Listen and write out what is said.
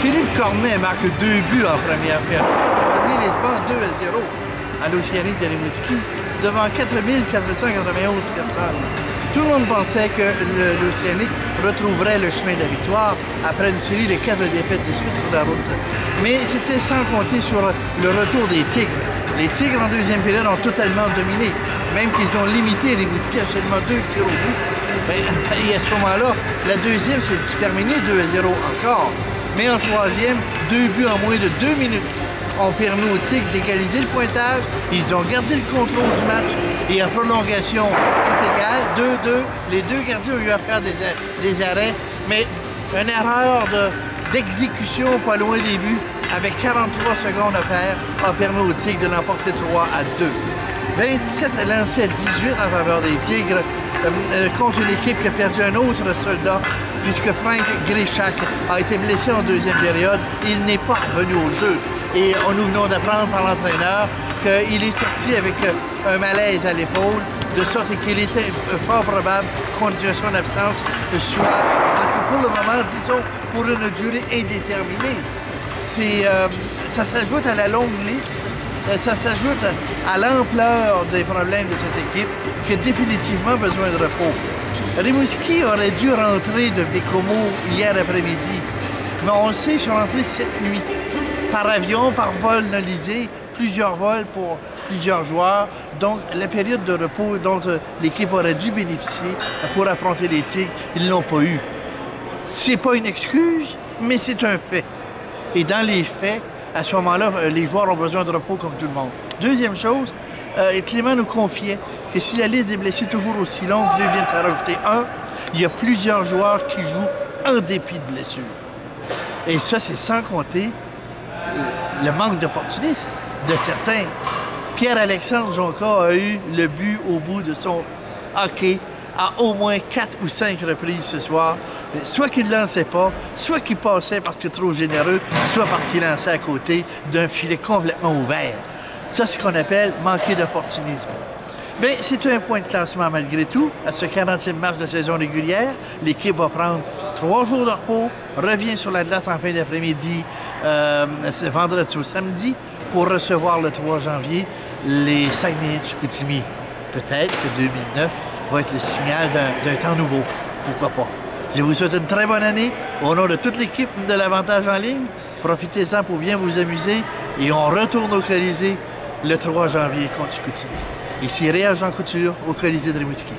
Philippe Cornet marque 2 buts en première période pour donner les devants 2-0 à l'Océanique de Rimouski devant 4491 personnes. Tout le monde pensait que l'Océanique retrouverait le chemin de la victoire après une série de 4 défaites de suite sur la route. Mais c'était sans compter sur le retour des Tigres. Les Tigres en deuxième période ont totalement dominé, même qu'ils ont limité Rimouski à seulement 2 tirs au but. Et à ce moment-là, la deuxième s'est terminée 2-0 encore. Mais en troisième, 2 buts en moins de 2 minutes ont permis aux Tigres d'égaliser le pointage. Ils ont gardé le contrôle du match et en prolongation, c'est égal, 2-2. Les deux gardiens ont eu à faire des arrêts, mais une erreur d'exécution pas loin des buts, avec 43 secondes à faire, a permis aux Tigres de l'emporter 3-2. 27 lancés à 18 en faveur des Tigres contre une équipe qui a perdu un autre soldat, puisque Frank Gréchak a été blessé en deuxième période. Il n'est pas revenu au jeu. Et nous venons d'apprendre par l'entraîneur qu'il est sorti avec un malaise à l'épaule, de sorte qu'il était fort probable qu'on dise son absence soit, pour le moment, disons, pour une durée indéterminée. Ça s'ajoute à la longue liste, ça s'ajoute à l'ampleur des problèmes de cette équipe qui a définitivement besoin de repos. Rimouski aurait dû rentrer de Bécomo hier après-midi, mais on le sait, ils sont rentrés cette nuit. Par avion, par vol nolisé, plusieurs vols pour plusieurs joueurs. Donc, la période de repos dont l'équipe aurait dû bénéficier pour affronter les Tigres, ils ne l'ont pas eu. C'est pas une excuse, mais c'est un fait. Et dans les faits, à ce moment-là, les joueurs ont besoin de repos comme tout le monde. Deuxième chose, Clément nous confiait que si la liste des blessés est toujours aussi longue, deux viennent s'en rajouter un, il y a plusieurs joueurs qui jouent en dépit de blessures. Et ça, c'est sans compter le manque d'opportunisme de certains. Pierre-Alexandre Jonca a eu le but au bout de son hockey à au moins 4 ou 5 reprises ce soir. Soit qu'il ne lançait pas, soit qu'il passait parce qu'il est trop généreux, soit parce qu'il lançait à côté d'un filet complètement ouvert. Ça, c'est ce qu'on appelle manquer d'opportunisme. Bien, c'est un point de classement malgré tout. À ce 40e match de saison régulière, l'équipe va prendre 3 jours de repos, revient sur la glace en fin d'après-midi, vendredi ou samedi, pour recevoir le 3 janvier les Saguenay-Chicoutimi. Peut-être que 2009 va être le signal d'un temps nouveau. Pourquoi pas? Je vous souhaite une très bonne année. Au nom de toute l'équipe de l'Avantage en ligne, profitez-en pour bien vous amuser et on retourne au Colisée le 3 janvier contre Chicoutimi. Ici Réal Jean Couture au Colisée de Rimouski.